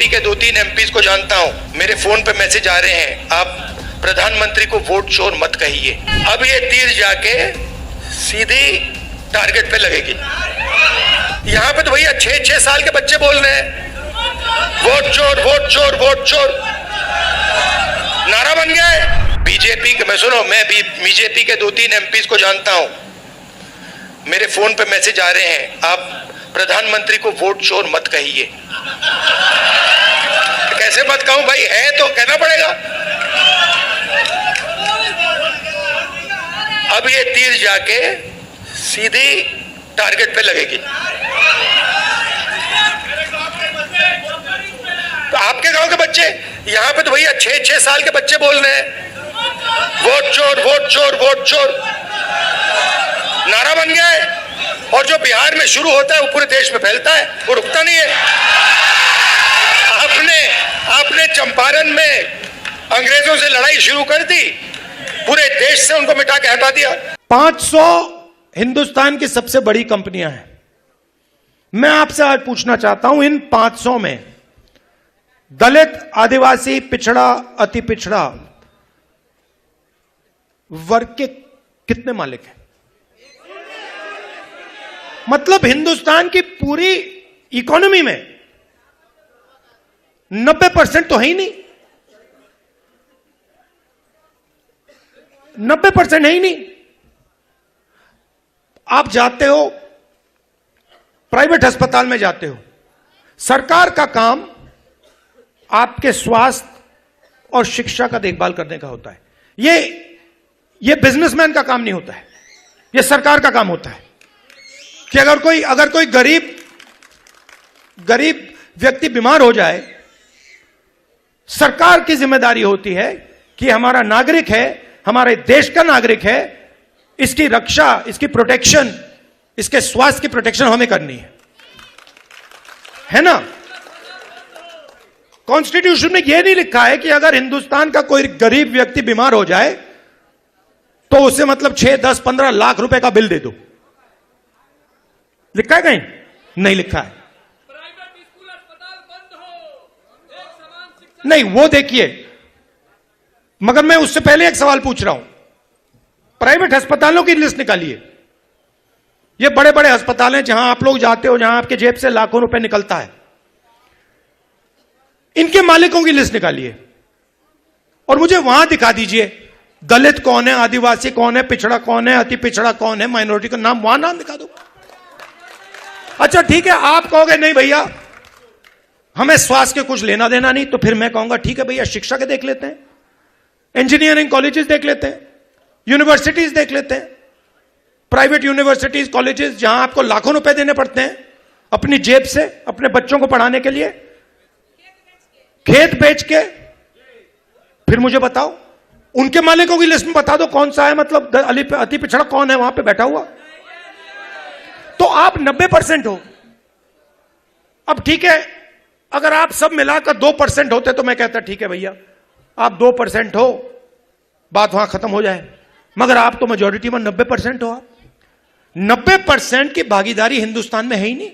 BJP के 2-3 MPs को जानता हूं, मेरे फोन पे मैसेज आ रहे हैं, आप प्रधानमंत्री को वोट चोर मत कहिए। अब ये तीर जाके सीधी टारगेट पे लगेगी। यहां पे तो भैया 6-6 साल के बच्चे बोल रहे हैं वोट चोर वोट चोर वोट चोर, नारा बन गया है। बीजेपी के मैं बीजेपी के 2-3 एमपीज को जानता हूं, मेरे फोन पे मैसेज आ रहे हैं, आप प्रधानमंत्री को वोट चोर मत कहिए। कैसे मत कहूं भाई, है तो कहना पड़ेगा। अब ये तीर जाके सीधी टारगेट पे लगेगी। तो आपके गांव के बच्चे, यहां पे तो भैया 6-6 साल के बच्चे बोल रहे हैं वोट चोर वोट चोर वोट चोर, नारा बन गया है। और जो बिहार में शुरू होता है वो पूरे देश में फैलता है, वो रुकता नहीं है। आपने चंपारण में अंग्रेजों से लड़ाई शुरू कर दी, पूरे देश से उनको मिटा के हटा दिया। 500 हिंदुस्तान की सबसे बड़ी कंपनियां हैं। मैं आपसे आज पूछना चाहता हूं, इन 500 में दलित, आदिवासी, पिछड़ा, अति पिछड़ा वर्ग के कितने मालिक हैं? मतलब हिंदुस्तान की पूरी इकोनॉमी में 90% तो है ही नहीं, 90% है ही नहीं। आप जाते हो प्राइवेट अस्पताल में, जाते हो, सरकार का काम आपके स्वास्थ्य और शिक्षा का देखभाल करने का होता है। ये बिजनेसमैन का काम नहीं होता है, ये सरकार का काम होता है कि अगर कोई गरीब व्यक्ति बीमार हो जाए, सरकार की जिम्मेदारी होती है कि हमारा नागरिक है, हमारे देश का नागरिक है, इसकी रक्षा, इसकी प्रोटेक्शन, इसके स्वास्थ्य की प्रोटेक्शन हमें करनी है ना। कॉन्स्टिट्यूशन में यह नहीं लिखा है कि अगर हिंदुस्तान का कोई गरीब व्यक्ति बीमार हो जाए तो उसे मतलब 6, 10, 15 लाख रुपए का बिल दे दो। लिखा है कहीं? नहीं लिखा है। प्राइवेट स्कूल अस्पताल बंद हो, एक समान शिक्षा नहीं, वो देखिए, मगर मैं उससे पहले एक सवाल पूछ रहा हूं। प्राइवेट अस्पतालों की लिस्ट निकालिए। ये बड़े बड़े अस्पताल हैं जहां आप लोग जाते हो, जहां आपके जेब से लाखों रुपए निकलता है, इनके मालिकों की लिस्ट निकालिए और मुझे वहां दिखा दीजिए दलित कौन है, आदिवासी कौन है, पिछड़ा कौन है, अति पिछड़ा कौन है, माइनॉरिटी का नाम, वहां नाम दिखा दो। अच्छा ठीक है, आप कहोगे नहीं भैया हमें स्वास्थ्य के कुछ लेना देना नहीं, तो फिर मैं कहूंगा ठीक है भैया शिक्षा के देख लेते हैं, इंजीनियरिंग कॉलेजेस देख लेते हैं, यूनिवर्सिटीज देख लेते हैं, प्राइवेट यूनिवर्सिटीज कॉलेजेस जहां आपको लाखों रुपए देने पड़ते हैं अपनी जेब से अपने बच्चों को पढ़ाने के लिए, खेत बेच के। फिर मुझे बताओ उनके मालिकों की लिस्ट में बता दो कौन सा है, मतलब अति पिछड़ा कौन है वहां पे बैठा हुआ। तो आप 90% हो। अब ठीक है, अगर आप सब मिलाकर 2% होते तो मैं कहता ठीक है भैया आप 2% हो, बात वहां खत्म हो जाए। मगर आप तो मेजॉरिटी में 90% हो। आप 90% की भागीदारी हिंदुस्तान में है ही नहीं।